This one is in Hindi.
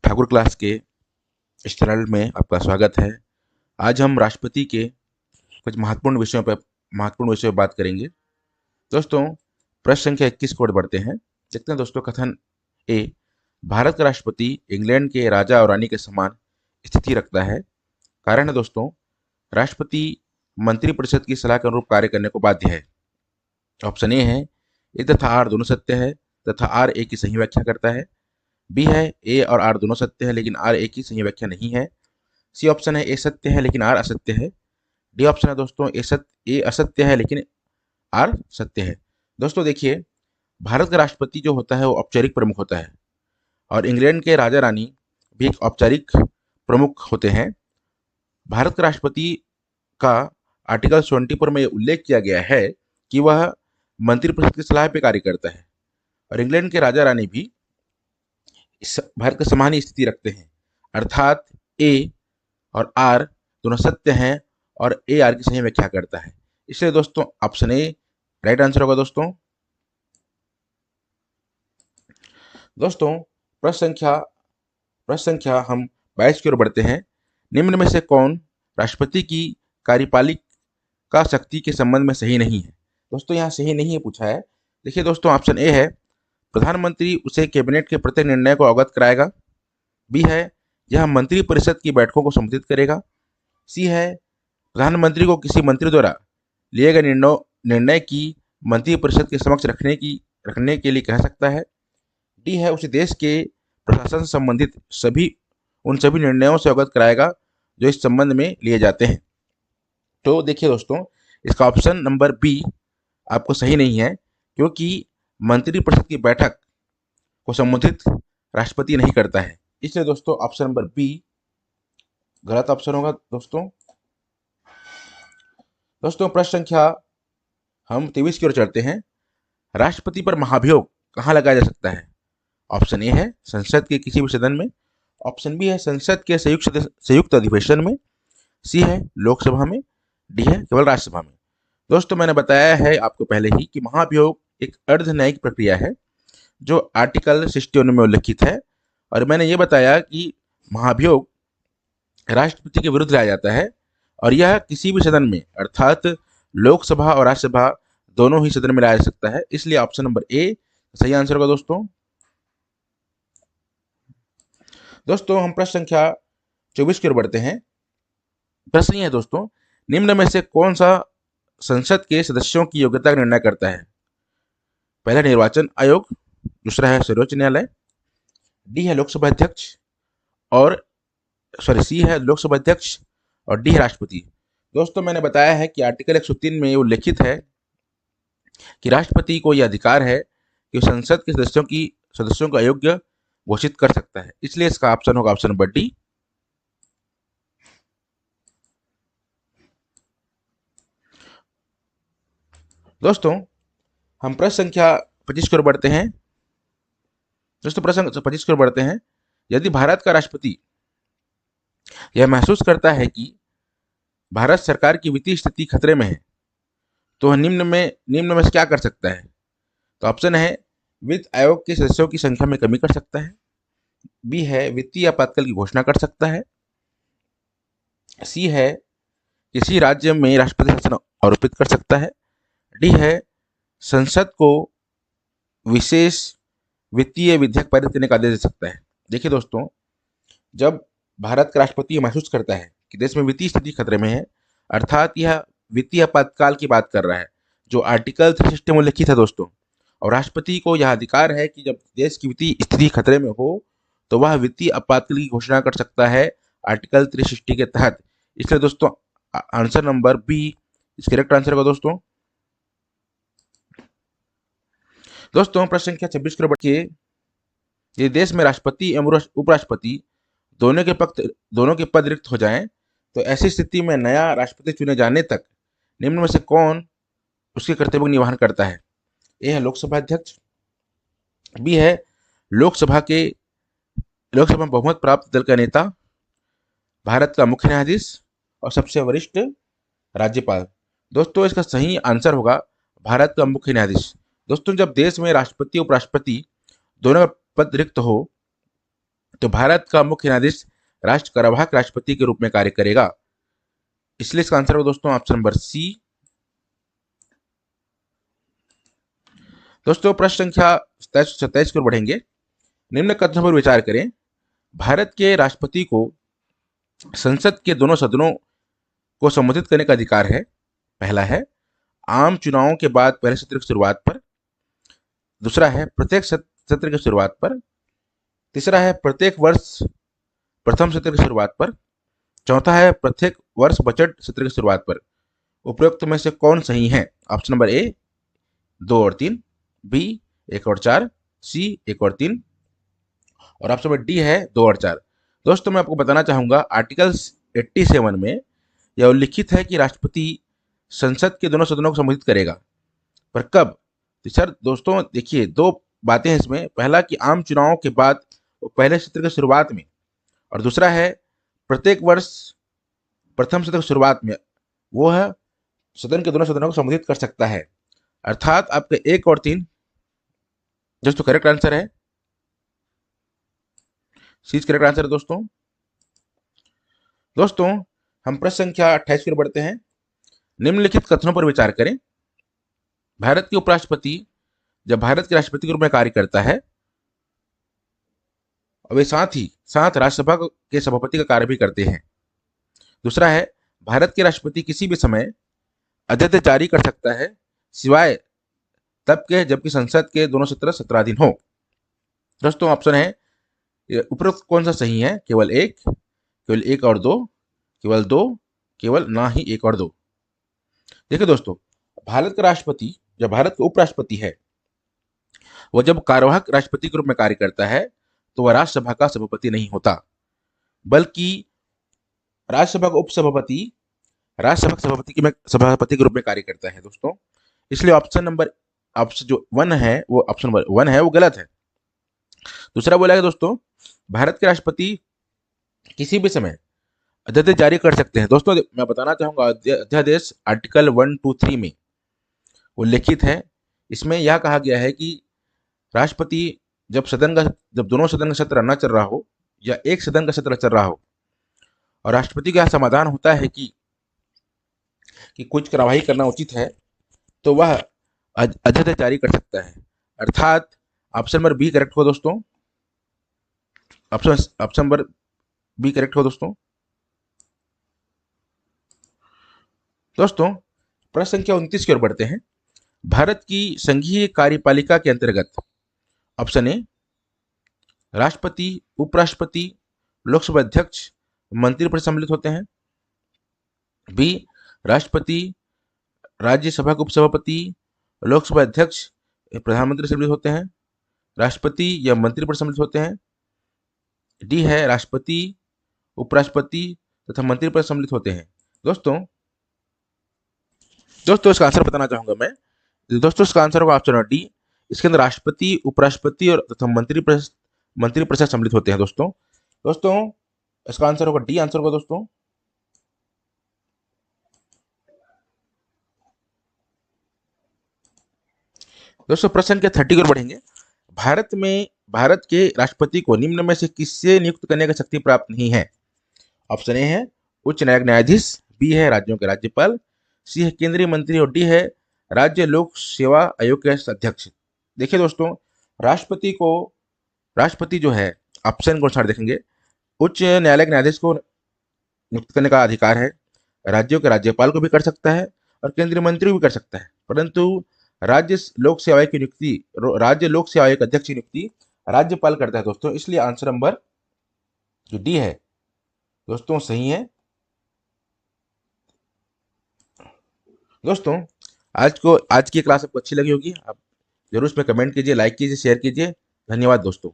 ठाकुर क्लास के इस चैनल में आपका स्वागत है। आज हम राष्ट्रपति के कुछ महत्वपूर्ण विषयों पर बात करेंगे। दोस्तों, प्रश्न संख्या 21 को बढ़ते हैं। देखते हैं दोस्तों, कथन ए, भारत का राष्ट्रपति इंग्लैंड के राजा और रानी के समान स्थिति रखता है। कारण है दोस्तों, राष्ट्रपति मंत्रिपरिषद की सलाह के अनुरूप कार्य करने को बाध्य है। ऑप्शन ए है ए तथा आर दोनों सत्य है तथा आर ए की सही व्याख्या करता है। बी है ए और आर दोनों सत्य है लेकिन आर ए की सही व्याख्या नहीं है। सी ऑप्शन है ए सत्य है लेकिन आर असत्य है। डी ऑप्शन है दोस्तों ए असत्य है लेकिन आर सत्य है। दोस्तों देखिए, भारत का राष्ट्रपति जो होता है वो औपचारिक प्रमुख होता है और इंग्लैंड के राजा रानी भी एक औपचारिक प्रमुख होते हैं। भारत के राष्ट्रपति का आर्टिकल 74 में उल्लेख किया गया है कि वह मंत्रिपरिषद की सलाह पर कार्य करता है और इंग्लैंड के राजा रानी भी भारत का समान ही स्थिति रखते हैं, अर्थात ए और आर दोनों सत्य हैं और ए आर की सही व्याख्या करता है। इसलिए दोस्तों ऑप्शन ए राइट आंसर होगा। दोस्तों प्रश्न संख्या हम 22 की ओर बढ़ते हैं। निम्न में से कौन राष्ट्रपति की कार्यपालिका शक्ति के संबंध में सही नहीं है? दोस्तों यहाँ सही नहीं है पूछा है। देखिए दोस्तों, ऑप्शन ए है प्रधानमंत्री उसे कैबिनेट के प्रत्येक निर्णय को अवगत कराएगा। बी है यह मंत्रिपरिषद की बैठकों को संबोधित करेगा। सी है प्रधानमंत्री को किसी मंत्री द्वारा लिए गए निर्णय की मंत्रिपरिषद के समक्ष रखने के लिए कह सकता है। डी है उसे देश के प्रशासन से संबंधित उन सभी निर्णयों से अवगत कराएगा जो इस संबंध में लिए जाते हैं। तो देखिए दोस्तों, इसका ऑप्शन नंबर बी आपको सही नहीं है, क्योंकि मंत्रिपरिषद की बैठक को संबोधित राष्ट्रपति नहीं करता है। इसलिए दोस्तों ऑप्शन नंबर बी गलत ऑप्शन होगा। दोस्तों प्रश्न संख्या हम 23 की ओर चलते हैं। राष्ट्रपति पर महाभियोग कहाँ लगाया जा सकता है? ऑप्शन ए है संसद के किसी भी सदन में। ऑप्शन बी है संसद के संयुक्त अधिवेशन में। सी है लोकसभा में। डी है केवल राज्यसभा में। दोस्तों मैंने बताया है आपको पहले ही कि महाभियोग एक अर्ध न्यायिक प्रक्रिया है जो आर्टिकल 61 में उल्लिखित है, और मैंने ये बताया कि महाभियोग राष्ट्रपति के विरुद्ध लाया जाता है और यह किसी भी सदन में अर्थात लोकसभा और राज्यसभा दोनों ही सदन में लाया जा सकता है। इसलिए ऑप्शन नंबर ए सही आंसर होगा। दोस्तों हम प्रश्न संख्या 24 की ओर बढ़ते हैं। प्रश्न ये है दोस्तों, निम्न में से कौन सा संसद के सदस्यों की योग्यता का निर्णय करता है? पहला निर्वाचन आयोग, दूसरा है सर्वोच्च न्यायालय, डी है लोकसभा अध्यक्ष और सी है लोकसभा अध्यक्ष और डी है राष्ट्रपति। दोस्तों मैंने बताया है कि आर्टिकल 103 में उल्लेखित है कि राष्ट्रपति को यह अधिकार है कि संसद के सदस्यों को अयोग्य घोषित कर सकता है। इसलिए इसका ऑप्शन होगा ऑप्शन नंबर डी। दोस्तों हम प्रश्न संख्या 25 की ओर बढ़ते हैं। यदि भारत का राष्ट्रपति यह महसूस करता है कि भारत सरकार की वित्तीय स्थिति खतरे में है तो वह निम्न में से क्या कर सकता है? तो ऑप्शन है वित्त आयोग के सदस्यों की संख्या में कमी कर सकता है। बी है वित्तीय आपातकाल की घोषणा कर सकता है। सी है किसी राज्य में राष्ट्रपति शासन आरोपित कर सकता है। डी है संसद को विशेष वित्तीय विधेयक पारित करने का आदेश दे सकता है। देखिए दोस्तों, जब भारत का राष्ट्रपति महसूस करता है कि देश में वित्तीय स्थिति खतरे में है, अर्थात यह वित्तीय आपातकाल की बात कर रहा है जो आर्टिकल 360 में उल्लिखित है दोस्तों, और राष्ट्रपति को यह अधिकार है कि जब देश की वित्तीय स्थिति खतरे में हो तो वह वित्तीय आपातकाल की घोषणा कर सकता है आर्टिकल 360 के तहत। इसलिए दोस्तों आंसर नंबर बी इसका करेक्ट आंसर होगा। दोस्तों प्रश्न संख्या 26 की ओर बढ़िए। यदि देश में राष्ट्रपति एवं उपराष्ट्रपति दोनों के पद रिक्त हो जाएं तो ऐसी स्थिति में नया राष्ट्रपति चुने जाने तक निम्न में से कौन उसके कर्तव्य का निर्वहन करता है? ए है लोकसभा अध्यक्ष, बी है लोकसभा में बहुमत प्राप्त दल का नेता, भारत का मुख्य न्यायाधीश और सबसे वरिष्ठ राज्यपाल। दोस्तों इसका सही आंसर होगा भारत का मुख्य न्यायाधीश। दोस्तों जब देश में राष्ट्रपति उपराष्ट्रपति दोनों का पद रिक्त हो तो भारत का मुख्य न्यायाधीश राष्ट्र कार्यवाहक राष्ट्रपति के रूप में कार्य करेगा। इसलिए इसका आंसर है दोस्तों ऑप्शन नंबर सी। दोस्तों प्रश्न संख्या 27 की ओर बढ़ेंगे। निम्न कथनों पर विचार करें। भारत के राष्ट्रपति को संसद के दोनों सदनों को संबोधित करने का अधिकार है। पहला है आम चुनावों के बाद पहले सत्र की शुरुआत पर। दूसरा है प्रत्येक सत्र की शुरुआत पर। तीसरा है प्रत्येक वर्ष प्रथम सत्र की शुरुआत पर। चौथा है प्रत्येक वर्ष बजट सत्र की शुरुआत पर। उपरोक्त में से कौन सही है? ऑप्शन नंबर ए 2 और 3, बी 1 और 4, सी 1 और 3 और ऑप्शन नंबर डी है 2 और 4। दोस्तों मैं आपको बताना चाहूंगा आर्टिकल 87 में यह उल्लिखित है कि राष्ट्रपति संसद के दोनों सदनों को संबोधित करेगा, पर कब? तो सर दोस्तों देखिए, दो बातें हैं इसमें। पहला कि आम चुनावों के बाद पहले सत्र की शुरुआत में, और दूसरा है प्रत्येक वर्ष प्रथम सत्र की शुरुआत में। वो है सदन के दोनों सदनों को संबोधित कर सकता है। अर्थात आपके 1 और 3 दोस्तों करेक्ट आंसर है। सी करेक्ट आंसर है दोस्तों। दोस्तों हम प्रश्न संख्या 28 की ओर बढ़ते हैं। निम्नलिखित कथनों पर विचार करें। भारत के उपराष्ट्रपति जब भारत के राष्ट्रपति के रूप में कार्य करता है और वे साथ राज्यसभा के सभापति का कार्य भी करते हैं। दूसरा है भारत के राष्ट्रपति किसी भी समय अध्यादेश जारी कर सकता है, सिवाय तब के जबकि संसद के दोनों सत्र सत्राधीन हो। दोस्तों ऑप्शन है उपरोक्त कौन सा सही है? केवल एक और दो, केवल दो, केवल ना ही 1 और 2। देखिए दोस्तों, भारत का राष्ट्रपति जब भारत का उपराष्ट्रपति है, वह जब कार्यवाहक राष्ट्रपति के रूप में कार्य करता है तो वह राज्यसभा का सभापति नहीं होता, बल्कि राज्यसभा का उपसभापति राज्यसभा के सभापति के रूप में कार्य करता है दोस्तों। इसलिए ऑप्शन जो 1 है वो ऑप्शन नंबर 1 है वो गलत है। दूसरा बोला है दोस्तों भारत के राष्ट्रपति किसी भी समय अध्यादेश जारी कर सकते हैं। दोस्तों मैं बताना चाहूंगा अध्यादेश आर्टिकल 123 में उल्लेखित है। इसमें यह कहा गया है कि राष्ट्रपति जब दोनों सदन का सत्र न चल रहा हो या एक सदन का सत्र चल रहा हो और राष्ट्रपति का समाधान होता है कि कुछ कार्यवाही करना उचित है, तो वह अध्यादेश जारी कर सकता है। अर्थात ऑप्शन नंबर बी करेक्ट हो दोस्तों। ऑप्शन नंबर बी करेक्ट हो दोस्तों। दोस्तों प्रश्न संख्या 29 की ओर बढ़ते हैं। भारत की संघीय कार्यपालिका के अंतर्गत ऑप्शन ए राष्ट्रपति, उपराष्ट्रपति, लोकसभा अध्यक्ष, मंत्रिपरिषद सम्मिलित होते हैं। बी राष्ट्रपति, राज्यसभा के उपसभापति, लोकसभा अध्यक्ष, प्रधानमंत्री सम्मिलित होते हैं। राष्ट्रपति या मंत्रिपरिषद सम्मिलित होते हैं। डी है राष्ट्रपति, उपराष्ट्रपति तथा मंत्रिपरिषद सम्मिलित होते हैं। दोस्तों इसका आंसर बताना चाहूंगा मैं। दोस्तों इसका आंसर होगा ऑप्शन डी। इसके अंदर राष्ट्रपति, उपराष्ट्रपति और तथा मंत्रिपरिषद सम्मिलित होते हैं दोस्तों इसका आंसर होगा डी आंसर होगा दोस्तों। प्रश्न संख्या 30 की ओर बढ़ेंगे। भारत के राष्ट्रपति को निम्न में से किससे नियुक्त करने की शक्ति प्राप्त नहीं है? ऑप्शन ए है उच्च न्यायिक न्यायाधीश, बी है राज्यों के राज्यपाल, सी है केंद्रीय मंत्री और डी है राज्य लोक सेवा आयोग के अध्यक्ष। देखिए दोस्तों, राष्ट्रपति जो है ऑप्शन के अनुसार देखेंगे, उच्च न्यायालय के न्यायाधीश को नियुक्त करने का अधिकार है, राज्यों के राज्यपाल को भी कर सकता है और केंद्रीय मंत्री भी कर सकता है, परंतु राज्य लोक सेवा आयोग के अध्यक्ष की नियुक्ति राज्यपाल करता है दोस्तों। इसलिए आंसर नंबर जो डी है दोस्तों सही है। दोस्तों आज की क्लास आपको अच्छी लगी होगी। आप जरूर इसमें कमेंट कीजिए, लाइक कीजिए, शेयर कीजिए। धन्यवाद दोस्तों।